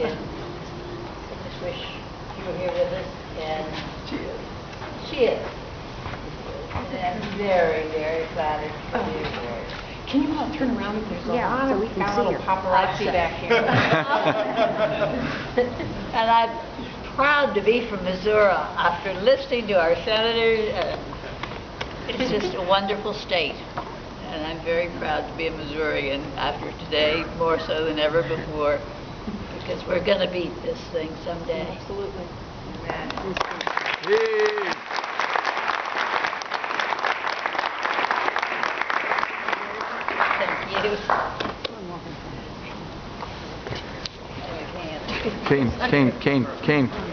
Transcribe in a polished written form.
And I just wish you were here with us, and she is. And I'm very, very flattered for the award. Can you all turn around? There's a lot so of we can got see little her. paparazzi back here. And I'm proud to be from Missouri after listening to our senators. It's just a wonderful state. And I'm very proud to be a Missourian after today, more so than ever before, because we're going to beat this thing someday. Absolutely. Amen. Thank you. Kane, Kane, Kane, Kane.